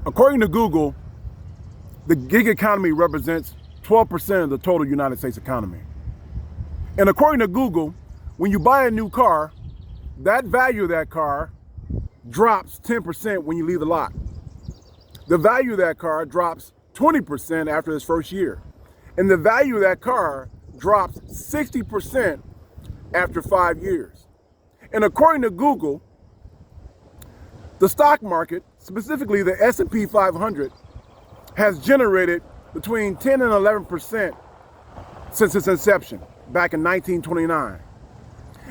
According to Google, the gig economy represents 12% of the total United States economy. And according to Google, when you buy a new car, that value of that car drops 10% when you leave the lot. The value of that car drops 20% after its first year. And the value of that car drops 60% after 5 years. And according to Google, the stock market, specifically the S&P 500, has generated between 10 and 11% since its inception back in 1929.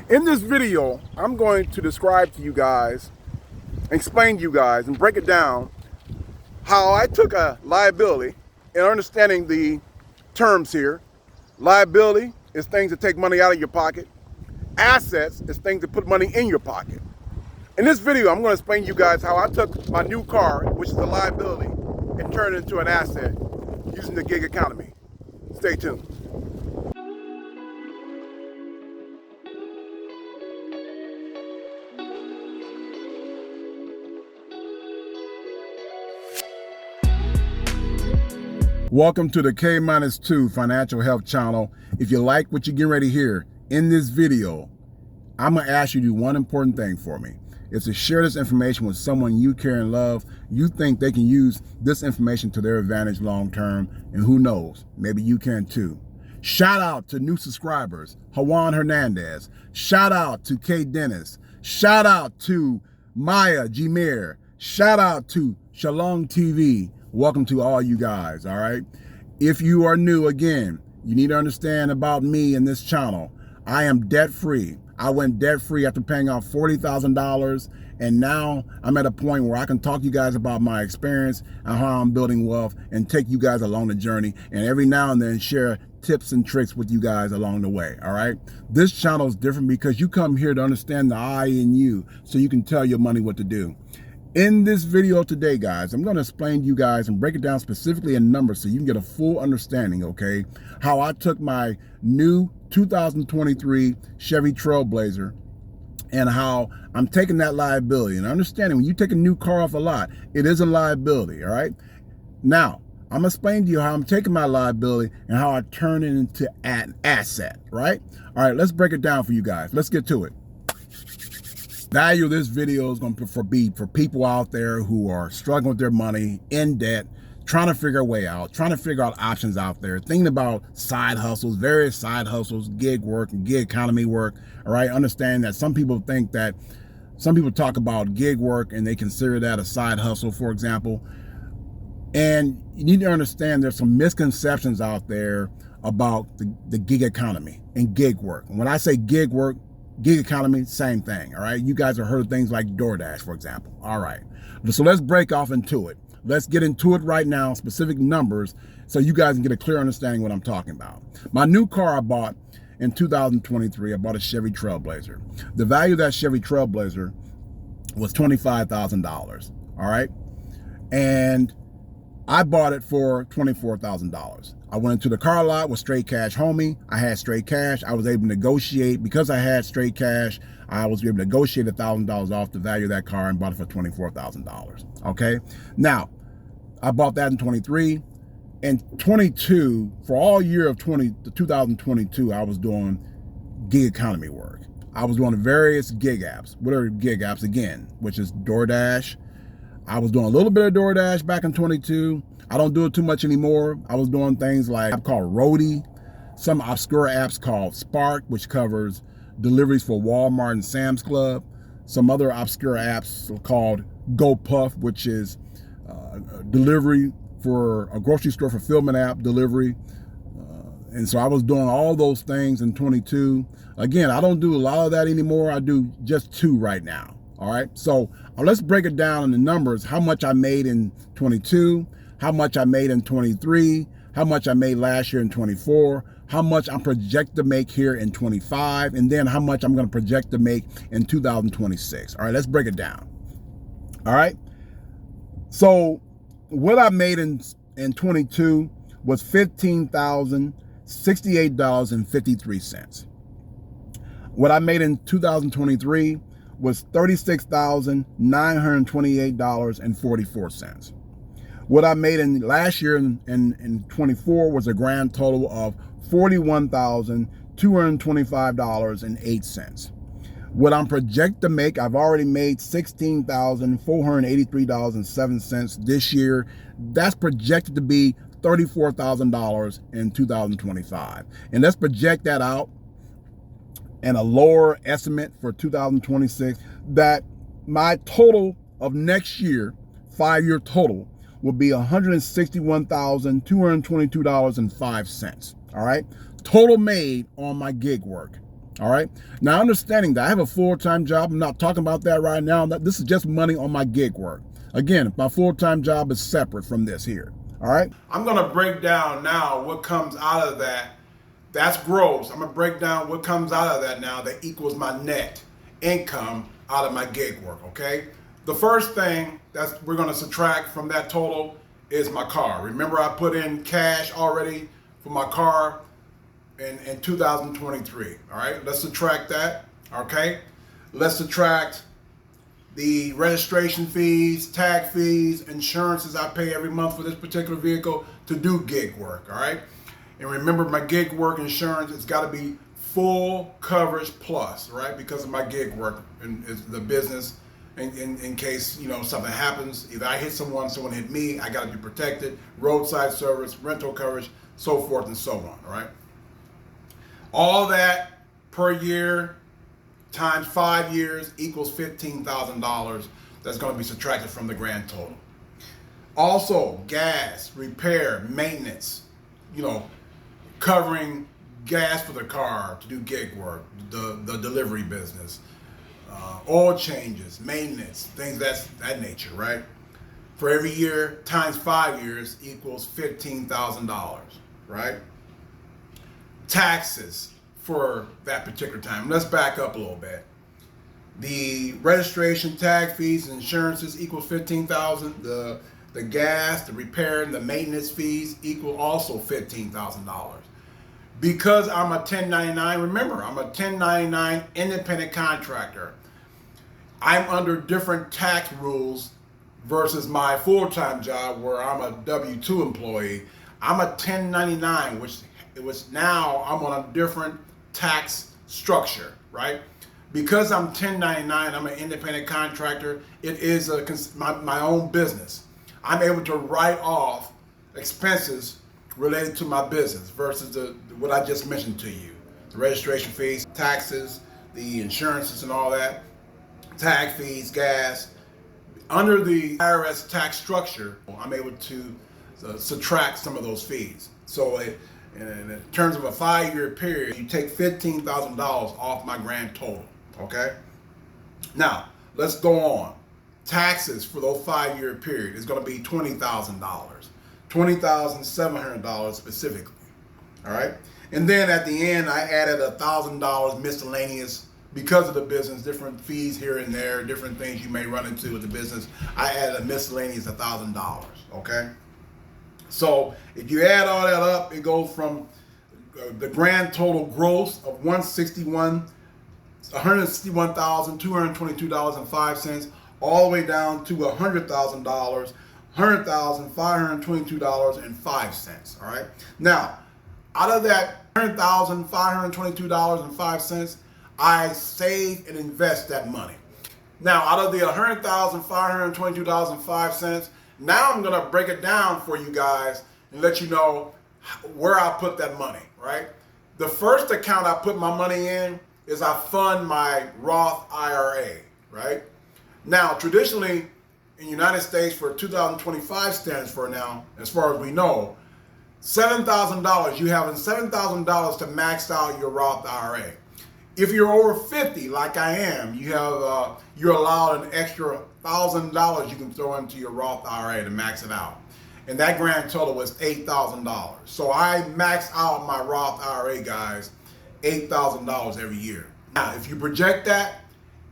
In this video, I'm going to describe to you guys, explain to you guys, and break it down how I took a liability and understanding the terms here. Liability is things that take money out of your pocket. Assets is things that put money in your pocket. In this video, I'm going to explain to you guys how I took my new car, which is a liability, and turned it into an asset using the gig economy. Stay tuned. Welcome to the Kminustwo Financial Health Channel. If you like what you're getting ready to hear in this video, I'm going to ask you to do one important thing for me. It's to share this information with someone you care and love. You think they can use this information to their advantage long term, and who knows, maybe you can too. Shout out to new subscribers, Juan Hernandez. Shout out to Kay Dennis. Shout out to Maya Jimir. Shout out to Shalom TV. Welcome to all you guys, all right? If you are new, again, you need to understand about me and this channel. I am debt-free. I went debt-free after paying off $40,000, and now I'm at a point where I can talk to you guys about my experience and how I'm building wealth and take you guys along the journey, and every now and then share tips and tricks with you guys along the way, all right? This channel is different because you come here to understand the I in you so you can tell your money what to do. In this video today, guys, I'm going to explain to you guys and break it down specifically in numbers so you can get a full understanding, okay, how I took my new 2023 Chevy Trailblazer and how I'm taking that liability. And understanding when you take a new car off a lot, it is a liability, all right? Now, I'm going to explain to you how I'm taking my liability and how I turn it into an asset, right? All right, let's break it down for you guys. Let's get to it. Value of this video is going to be for people out there who are struggling with their money, in debt, trying to figure a way out, trying to figure out options out there, thinking about side hustles, various side hustles, gig work and gig economy work. All right, understand that some people talk about gig work and they consider that a side hustle, for example. And you need to understand there's some misconceptions out there about the gig economy and gig work. And when I say gig work, gig economy, same thing, all right? You guys have heard of things like DoorDash, for example. All right, so let's break off into it. Let's get into it right now, specific numbers, so you guys can get a clear understanding of what I'm talking about. My new car I bought in 2023, I bought a Chevy Trailblazer. The value of that Chevy Trailblazer was $25,000, all right? And I bought it for $24,000. I went into the car lot with straight cash, homie. I had straight cash. I was able to negotiate. Because I had straight cash, I was able to negotiate $1,000 off the value of that car and bought it for $24,000. Okay? Now, I bought that in 23. In 22, for all year of 2022, I was doing gig economy work. I was doing various gig apps. What are gig apps again? Which is DoorDash. I was doing a little bit of DoorDash back in 22. I don't do it too much anymore. I was doing things like an app called Roadie, some obscure apps called Spark, which covers deliveries for Walmart and Sam's Club, some other obscure apps called GoPuff, which is delivery for a grocery store fulfillment app delivery. And so I was doing all those things in 22. Again, I don't do a lot of that anymore. I do just 2 right now. All right, so let's break it down in the numbers, how much I made in 22, how much I made in 23, how much I made last year in 24, how much I'm projected to make here in 25, and then how much I'm going to project to make in 2026. All right, let's break it down. All right, so what I made in 22 was $15,068.53. What I made in 2023 was $36,928.44. What I made in last year in 24 was a grand total of $41,225.08. What I'm projected to make, I've already made $16,483.07 this year. That's projected to be $34,000 in 2025. And let's project that out and a lower estimate for 2026, that my total of next year, 5-year total, will be $161,222.05. All right. Total made on my gig work. All right. Now, understanding that I have a full-time job, I'm not talking about that right now. This is just money on my gig work. Again, my full-time job is separate from this here. All right. I'm going to break down now what comes out of that. That's gross. I'm going to break down what comes out of that now that equals my net income out of my gig work. Okay. The first thing that we're going to subtract from that total is my car. Remember, I put in cash already for my car in 2023. All right, let's subtract that. Okay, let's subtract the registration fees, tag fees, insurances I pay every month for this particular vehicle to do gig work. All right, and remember, my gig work insurance, it's got to be full coverage plus, right? Because of my gig work and the business. In case, you know, something happens, either I hit someone hit me, I got to be protected, roadside service, rental coverage, so forth and so on. All right. All that per year times 5 years equals $15,000. That's going to be subtracted from the grand total. Also, gas, repair, maintenance, you know, covering gas for the car to do gig work, the delivery business, oil changes, maintenance, things that nature, right? For every year times 5 years equals $15,000, right? Taxes for that particular time. Let's back up a little bit. The registration, tag fees, and insurances equals $15,000. The gas, the repair, and the maintenance fees equal also $15,000. Because I'm a 1099, remember, I'm a 1099 independent contractor. I'm under different tax rules versus my full-time job where I'm a W-2 employee. I'm a 1099, which now I'm on a different tax structure, right? Because I'm 1099, I'm an independent contractor. It is my own business. I'm able to write off expenses related to my business versus what I just mentioned to you. The registration fees, taxes, the insurances and all that, tag fees, gas. Under the IRS tax structure, I'm able to subtract some of those fees. So in terms of a 5-year period, you take $15,000 off my grand total, okay? Now, let's go on. Taxes for those 5-year period is going to be $20,000, $20,700 specifically, all right? And then at the end, I added $1,000 miscellaneous because of the business, different fees here and there, different things you may run into with the business. I added a miscellaneous $1,000, okay? So if you add all that up, it goes from the grand total gross of $161,222.05 all the way down to $100,000, $100,522.05. All right. Now, out of that $100,522.05, I save and invest that money. Now, out of the $100,522.05, now I'm going to break it down for you guys and let you know where I put that money, right? The first account I put my money in is I fund my Roth IRA, right? Now, traditionally, in the United States, for 2025 stands for now, as far as we know, $7,000, you have $7,000 to max out your Roth IRA. If you're over 50, like I am, you're allowed an extra $1,000 you can throw into your Roth IRA to max it out. And that grand total was $8,000. So I max out my Roth IRA, guys, $8,000 every year. Now, if you project that,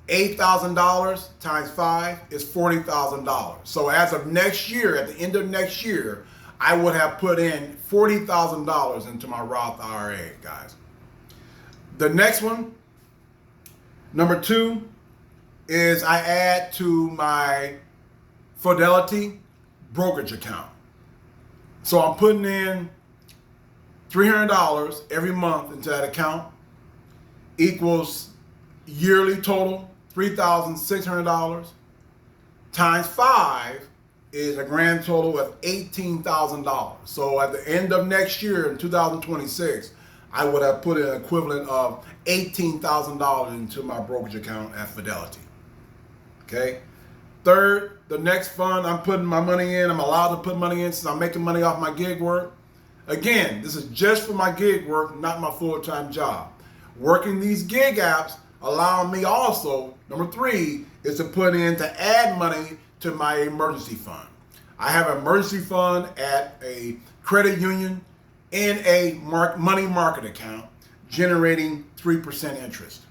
$8,000 times 5 is $40,000. So as of next year, at the end of next year, I would have put in $40,000 into my Roth IRA, guys. The next one, number 2, is I add to my Fidelity brokerage account. So I'm putting in $300 every month into that account, equals yearly total $3,600 times 5 is a grand total of $18,000. So at the end of next year in 2026, I would have put an equivalent of $18,000 into my brokerage account at Fidelity. Okay. Third, the next fund I'm putting my money in, I'm allowed to put money in since I'm making money off my gig work. Again, this is just for my gig work, not my full-time job. Working these gig apps allow me also, number 3, is to put in to add money to my emergency fund. I have an emergency fund at a credit union in a money market account generating 3% interest.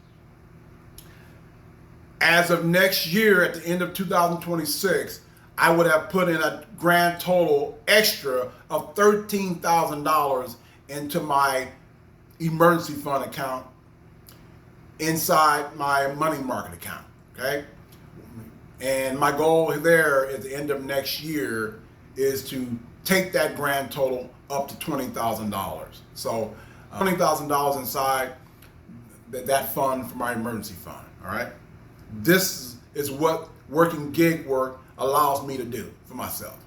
As of next year, at the end of 2026, I would have put in a grand total extra of $13,000 into my emergency fund account inside my money market account, okay? And my goal there at the end of next year is to take that grand total up to $20,000. So $20,000 inside that fund for my emergency fund, all right? This is what working gig work allows me to do for myself.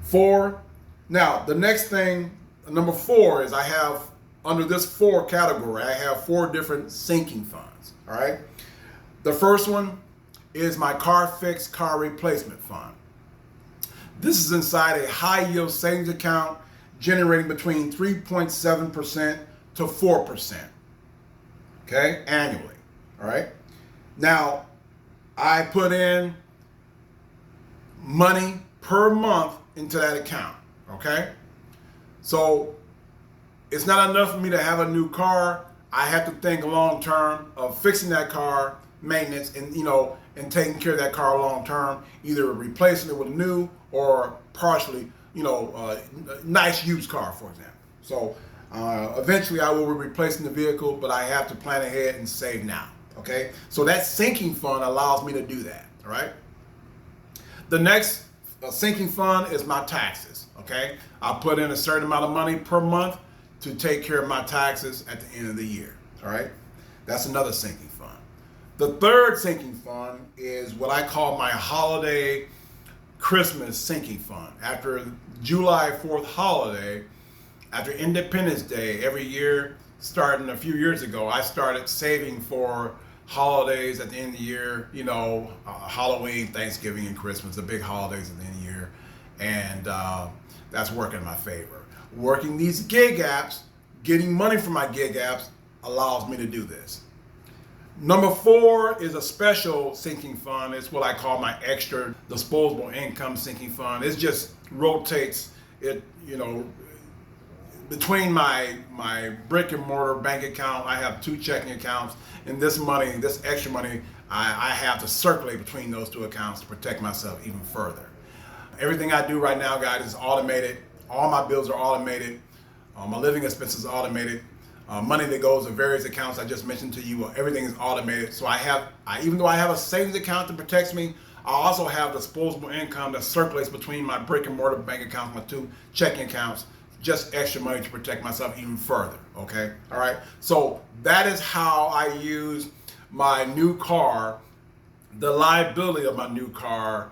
4, now the next thing, number 4 is I have, under this 4 category, I have 4 different sinking funds, all right? The first one is my car fix, car replacement fund. This is inside a high yield savings account generating between 3.7% to 4%, okay, annually, all right? Now, I put in money per month into that account, okay? So it's not enough for me to have a new car. I have to think long term of fixing that car, maintenance, and and taking care of that car long term, either replacing it with a new or partially, nice used car, for example. So eventually I will be replacing the vehicle, but I have to plan ahead and save now. Okay, so that sinking fund allows me to do that. All right. The next sinking fund is my taxes. Okay, I put in a certain amount of money per month to take care of my taxes at the end of the year. All right, that's another sinking fund. The third sinking fund is what I call my holiday Christmas sinking fund. After July 4th holiday, after Independence Day, every year, starting a few years ago, I started saving for holidays at the end of the year, Halloween, Thanksgiving, and Christmas, the big holidays at the end of the year. And that's working in my favor. Working these gig apps, getting money from my gig apps allows me to do this. Number 4 is a special sinking fund. It's what I call my extra disposable income sinking fund. It just rotates it, between my brick and mortar bank account. I have 2 checking accounts, and this money, this extra money, I have to circulate between those 2 accounts to protect myself even further. Everything I do right now, guys, is automated. All my bills are automated. My living expenses are automated. Money that goes to various accounts I just mentioned to you, everything is automated. So even though I have a savings account that protects me, I also have disposable income that circulates between my brick and mortar bank accounts, my 2 checking accounts, just extra money to protect myself even further, okay? All right, so that is how I use my new car, the liability of my new car,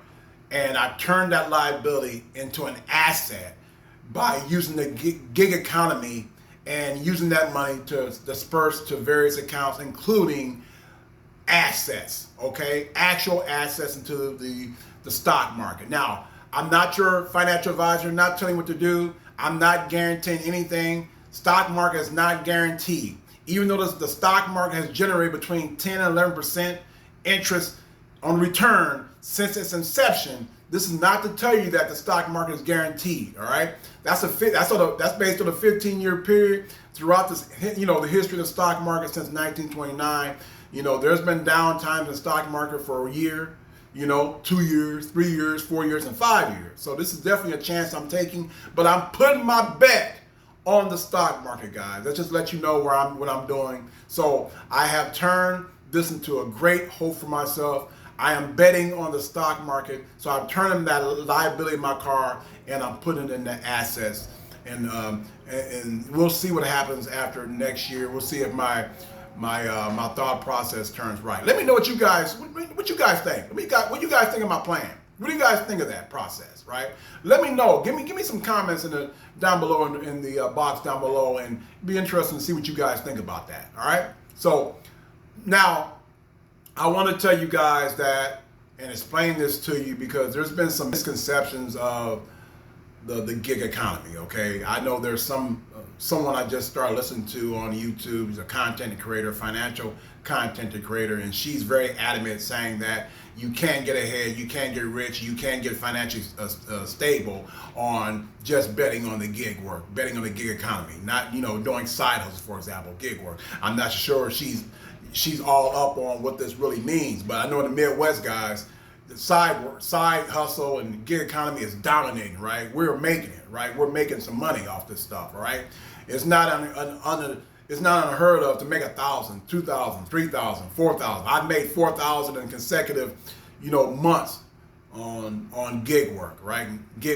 and I turn that liability into an asset by using the gig economy and using that money to disperse to various accounts, including assets, okay? Actual assets into the stock market. Now, I'm not your financial advisor, not telling you what to do. I'm not guaranteeing anything. Stock market is not guaranteed. Even though the stock market has generated between 10 and 11% interest on return since its inception, this is not to tell you that the stock market is guaranteed, all right? That's based on a 15-year period throughout this, the history of the stock market since 1929. There's been down times in the stock market for a year, 2 years, 3 years, 4 years, and 5 years. So this is definitely a chance I'm taking, but I'm putting my bet on the stock market, guys. Let's just let you know what I'm doing. So I have turned this into a great hope for myself. I am betting on the stock market, so I'm turning that liability in my car and I'm putting it into assets. And we'll see what happens after next year. We'll see if my thought process turns right. Let me know what you guys think. What you guys think of my plan? What do you guys think of that process, right? Let me know. Give me some comments down below in the box down below, and be interested to see what you guys think about that. All right. So now I want to tell you guys that and explain this to you because there's been some misconceptions of the gig economy. Okay, I know there's someone I just started listening to on YouTube. He's a content creator, financial content creator, and she's very adamant saying that you can't get ahead, you can't get rich, you can't get financially stable on just betting on the gig work, betting on the gig economy, not doing side hustles, for example, gig work. I'm not sure she's all up on what this really means, but I know in the Midwest, guys, the side hustle and the gig economy is dominating, right? We're making it, right? We're making some money off this stuff, right? It's not it's not unheard of to make 1,000, 2,000, 3,000, 4,000. I've made 4,000 in consecutive, months on gig work, right?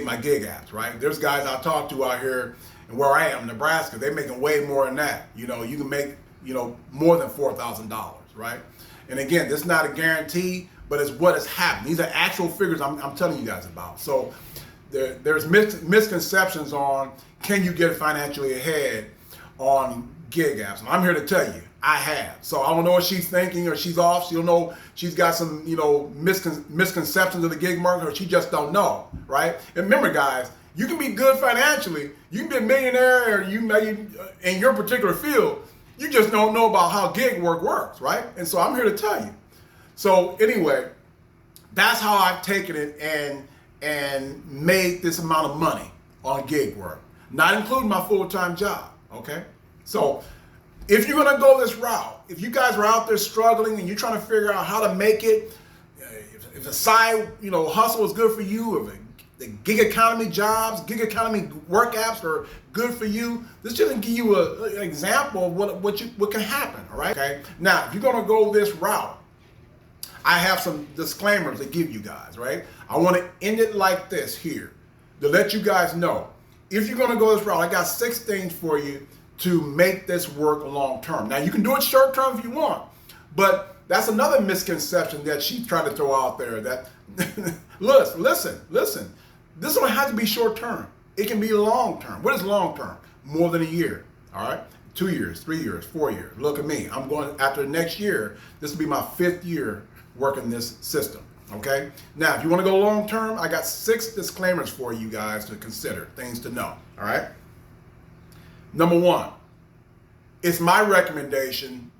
My gig apps, right? There's guys I talk to out here, and where I am, Nebraska, they're making way more than that. You can make more than $4,000, right? And again, this is not a guarantee, but it's what has happened. These are actual figures I'm telling you guys about. So there's misconceptions on can you get financially ahead on gig apps. And I'm here to tell you, I have. So I don't know what she's thinking, or she's off. She'll know she's got some misconceptions of the gig market, or she just don't know, right? And remember, guys, you can be good financially. You can be a millionaire, or you may in your particular field. You just don't know about how gig work works, right? And so I'm here to tell you. So anyway, that's how I've taken it and made this amount of money on gig work, not including my full-time job, okay? So if you're gonna go this route, if you guys are out there struggling and you're trying to figure out how to make it, if a side hustle is good for you, if the gig economy jobs, gig economy work apps are good for you, this just give you an example of what can happen, all right? Okay. Now, if you're gonna go this route, I have some disclaimers to give you guys, right? I want to end it like this here to let you guys know. If you're going to go this route, I got 6 things for you to make this work long term. Now, you can do it short term if you want, but that's another misconception that she tried to throw out there that, listen, this don't have to be short term. It can be long term. What is long term? More than a year, all right? 2 years, 3 years, 4 years. Look at me. I'm going after next year. This will be my 5th year working this system, okay? Now, if you want to go long term, I got 6 disclaimers for you guys to consider, things to know, all right? Number 1, it's my recommendation.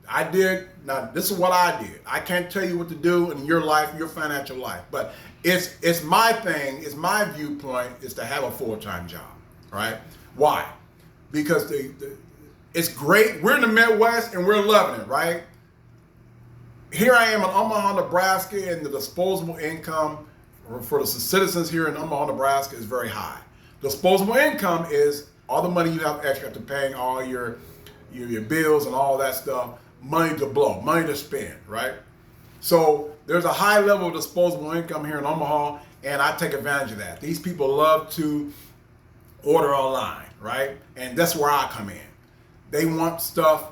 Now this is what I did. I can't tell you what to do in your life, your financial life, but it's my thing, it's my viewpoint is to have a full-time job, right? Why? Because it's great. We're in the Midwest and we're loving it, right? Here I am in Omaha, Nebraska, and the disposable income for the citizens here in Omaha, Nebraska is very high. Disposable income is all the money you have extra after paying all your bills and all that stuff, money to blow, money to spend, right? So there's a high level of disposable income here in Omaha, and I take advantage of that. These people love to order online, right? And that's where I come in. They want stuff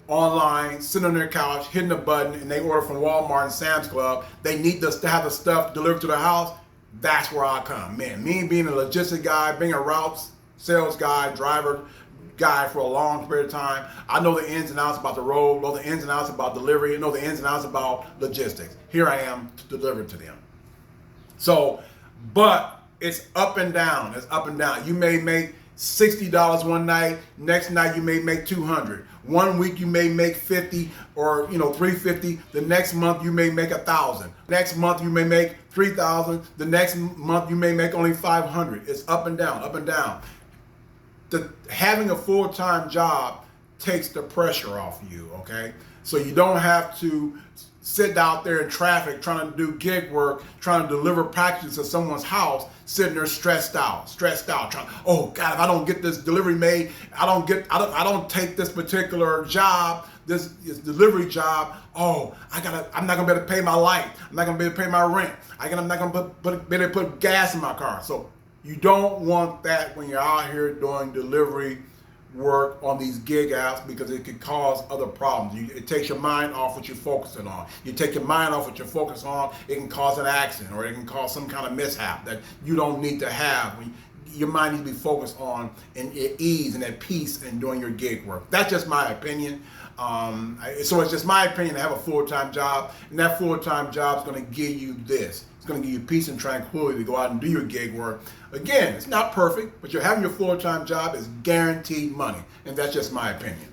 online, sitting on their couch, hitting a button, and they order from Walmart and Sam's Club. They need to have the stuff delivered to their house. That's where I come. Man, me being a logistic guy, being a route sales guy, driver guy for a long period of time, I know the ins and outs about the road, know the ins and outs about delivery, know the ins and outs about logistics. Here I am to deliver to them. So, but it's up and down. It's up and down. You may make $60 one night, next night you may make $200. One week you may make 50 or $350. The next month you may make $1,000. Next month you may make $3,000. The next month you may make only $500. It's up and down, up and down. Having a full-time job takes the pressure off you, okay? So you don't have to sit out there in traffic trying to do gig work, trying to deliver packages to someone's house, sitting there stressed out, trying, oh God, if I don't get this delivery made, I don't take this particular job, this delivery job. Oh, I'm not gonna be able to pay my light. I'm not gonna be able to pay my rent. I'm not gonna be able to put gas in my car. So you don't want that when you're out here doing delivery work on these gig apps, because it could cause other problems. It takes your mind off what you're focusing on. You take your mind off what you're focused on, it can cause an accident, or it can cause some kind of mishap that you don't need to have. Your mind needs to be focused on and at ease and at peace and doing your gig work. That's just my opinion. So it's just my opinion to have a full-time job, and that full-time job is going to give you this. It's going to give you peace and tranquility to go out and do your gig work. Again, it's not perfect, but you're having your full-time job is guaranteed money, and that's just my opinion.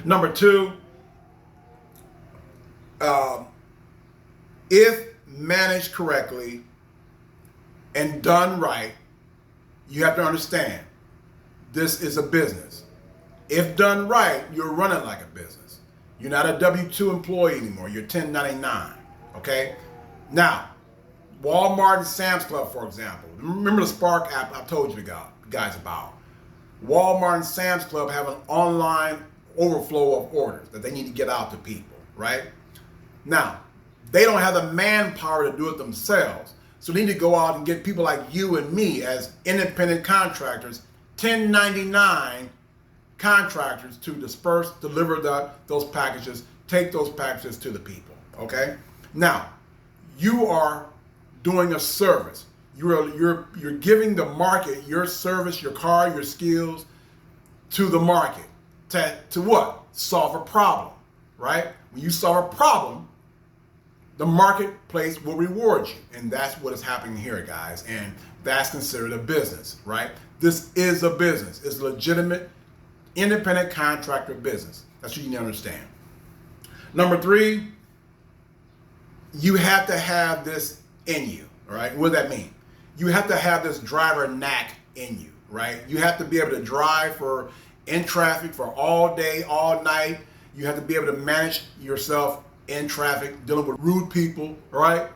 Number two, if managed correctly and done right, you have to understand this is a business. If done right, you're running like a business. You're not a W-2 employee anymore. You're 1099, okay? Now, Walmart and Sam's Club, for example. Remember the Spark app I told you guys about? Walmart and Sam's Club have an online overflow of orders that they need to get out to people, right? Now, they don't have the manpower to do it themselves. So they need to go out and get people like you and me as independent contractors, 1099 contractors, to deliver those packages, take those packages to the people, okay? Now, you are doing a service. You're giving the market your service, your car, your skills to the market. To what? Solve a problem, right? When you solve a problem, the marketplace will reward you. And that's what is happening here, guys. And that's considered a business, right? This is a business. It's a legitimate, independent contractor business. That's what you need to understand. Number three, you have to have this in you, all right? What does that mean? You have to have this driver knack in you, right? You have to be able to drive in traffic for all day, all night. You have to be able to manage yourself in traffic, dealing with rude people, right?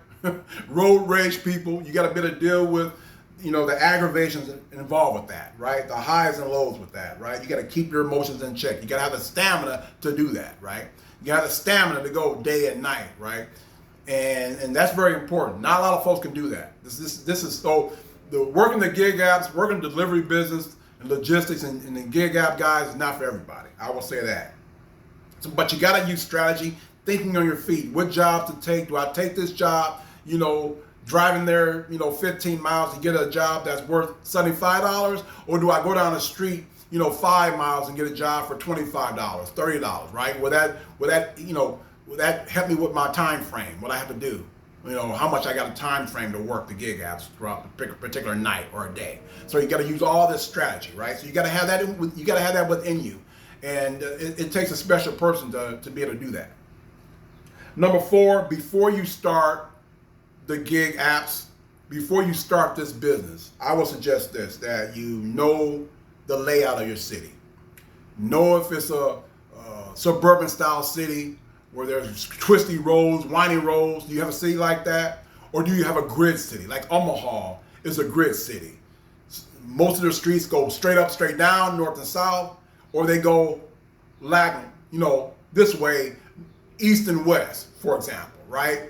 Road rage people. You got to be able to deal with, the aggravations involved with that, right? The highs and lows with that, right? You got to keep your emotions in check. You got to have the stamina to do that, right? You got the stamina to go day and night, right? And that's very important. Not a lot of folks can do that. This is so the working the gig apps, working the delivery business and logistics and the gig app guys is not for everybody. I will say that. So, but you got to use strategy, thinking on your feet. What jobs to take? Do I take this job? Driving there, 15 miles to get a job that's worth $75, or do I go down the street, 5 miles and get a job for $25, $30, right? Will that help me with my time frame? What I have to do? How much I got a time frame to work the gig apps throughout the particular night or a day. So you got to use all this strategy, right? So you got to have that. You got to have that within you, and it takes a special person to be able to do that. Number four, before you start the gig apps, before you start this business, I will suggest that you know the layout of your city. Know if it's a suburban style city where there's twisty roads, winding roads. Do you have a city like that? Or do you have a grid city? Like Omaha is a grid city. Most of the streets go straight up, straight down, north and south, or they go lagging, this way, east and west, for example, right?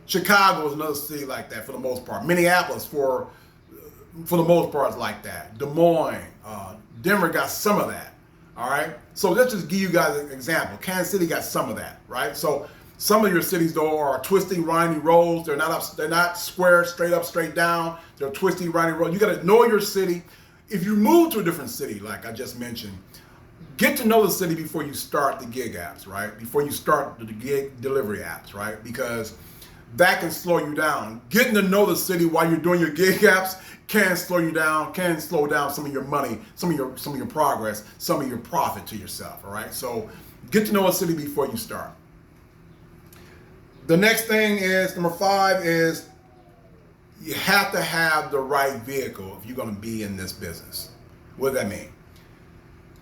Chicago is another city like that for the most part. Minneapolis, for the most part, is like that. Des Moines, Denver got some of that. All right. So let's just give you guys an example. Kansas City got some of that, right? So some of your cities though are twisty, windy roads. They're not square, straight up, straight down. They're twisty, windy roads. You got to know your city. If you move to a different city, like I just mentioned, get to know the city before you start the gig apps, right? Before you start the gig delivery apps, right? Because that can slow you down. Getting to know the city while you're doing your gig apps can slow you down, can slow down some of your money, some of your progress, some of your profit to yourself, all right? So get to know a city before you start. The next thing is, number 5 is you have to have the right vehicle if you're gonna be in this business. What does that mean?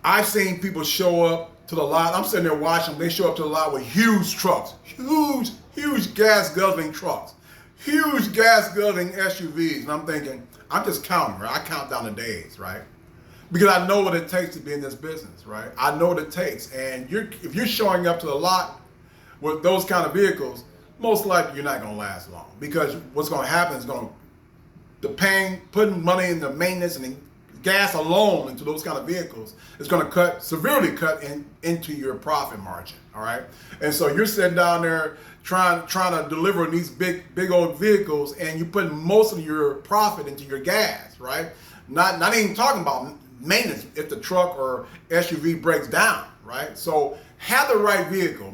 I've seen people show up to the lot. I'm sitting there watching them. They show up to the lot with huge trucks, huge gas guzzling trucks, huge gas guzzling SUVs. And I'm thinking, I'm just counting, right? I count down the days, right? because I know what it takes to be in this business, right? I know what it takes. And if you're showing up to the lot with those kind of vehicles, most likely you're not going to last long, because what's going to happen is putting money in the maintenance and the gas alone into those kind of vehicles is going to severely cut into your profit margin. All right. And so you're sitting down there trying to deliver these big old vehicles, and you're putting most of your profit into your gas, right? Not even talking about maintenance if the truck or SUV breaks down, right? So have the right vehicle.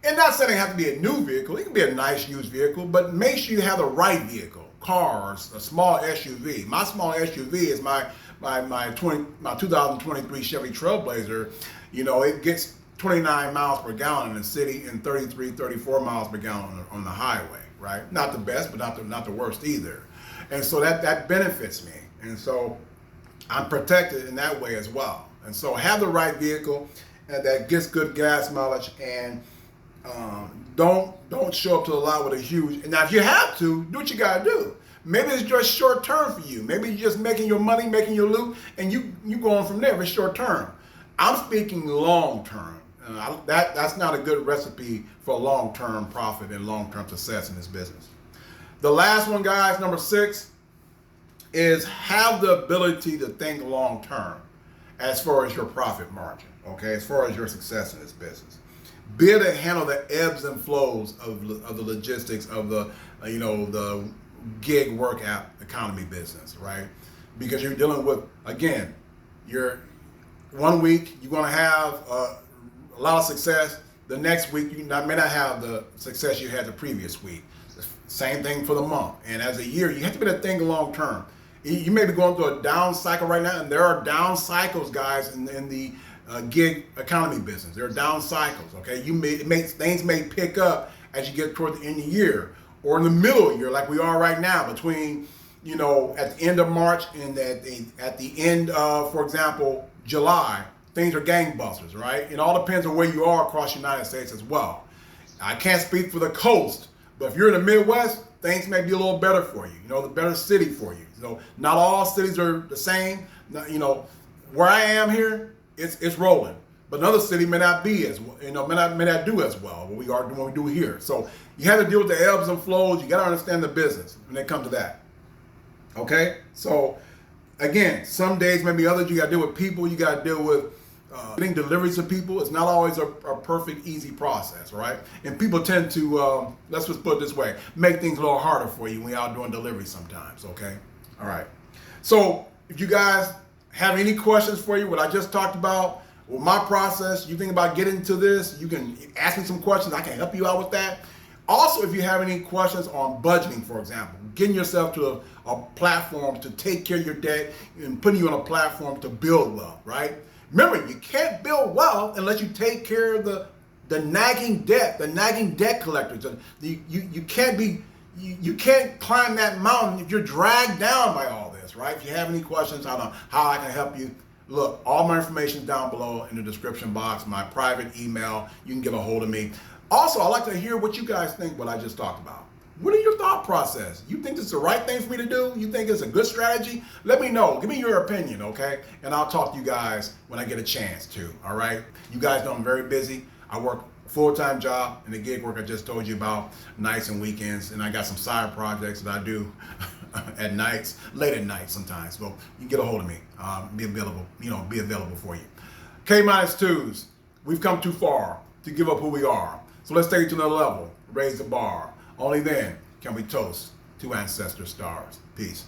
And not saying it has to be a new vehicle, it can be a nice used vehicle, but make sure you have the right vehicle. Cars, a small SUV. My small SUV is my 2023 Chevy Trailblazer. You know, it gets 29 miles per gallon in the city and 33, 34 miles per gallon on the highway, right? Not the best, but not the worst either. And so that benefits me. And so I'm protected in that way as well. And so have the right vehicle that gets good gas mileage, and don't show up to the lot with a huge. Now, if you have to, do what you gotta do. Maybe it's just short term for you. Maybe you're just making your money, making your loot, and you going from there. If it's short term. I'm speaking long term. That's not a good recipe for long term profit and long term success in this business. The last one, guys, number 6, is have the ability to think long term as far as your profit margin. Okay, as far as your success in this business. Be able to handle the ebbs and flows of the logistics of the gig work app economy business, right? Because you're dealing with, again, one week you're going to have a lot of success. The next week you may not have the success you had the previous week. Same thing for the month. And as a year, you have to be able to think long term. You may be going through a down cycle right now, and there are down cycles, guys, in the gig economy business. There are down cycles, okay? Things may pick up as you get toward the end of the year, or in the middle of the year, like we are right now, between, at the end of March and at the end of, for example, July. Things are gangbusters, right? It all depends on where you are across the United States as well. I can't speak for the coast, but if you're in the Midwest, things may be a little better for you, the better city for you. Not all cities are the same. Where I am here, it's rolling, but another city may not be as may not do as well what we do here. So you have to deal with the ebbs and flows. You got to understand the business when it comes to that. Okay, so again, some days maybe others you got to deal with people. You got to deal with getting deliveries to people. It's not always a perfect, easy process, right? And people tend to let's just put it this way: make things a little harder for you when you're out doing deliveries sometimes. Okay, all right. So if you guys have any questions for you, what I just talked about, with my process, you think about getting into this, you can ask me some questions. I can help you out with that. Also, if you have any questions on budgeting, for example, getting yourself to a platform to take care of your debt and putting you on a platform to build wealth, right? Remember, you can't build wealth unless you take care of the nagging debt collectors. You can't climb that mountain if you're dragged down by all this, right? If you have any questions on how I can help you, look, all my information is down below in the description box, my private email. You can get a hold of me. Also, I'd like to hear what you guys think what I just talked about. What are your thought process? You think it's the right thing for me to do? You think it's a good strategy? Let me know. Give me your opinion, okay? And I'll talk to you guys when I get a chance to, all right? You guys know I'm very busy. I work a full-time job and the gig work I just told you about, nights and weekends, and I got some side projects that I do at nights, late at night sometimes. So you can get a hold of me, be available for you. K-2s, we've come too far to give up who we are. So let's take it to another level, raise the bar. Only then can we toast to ancestor stars. Peace.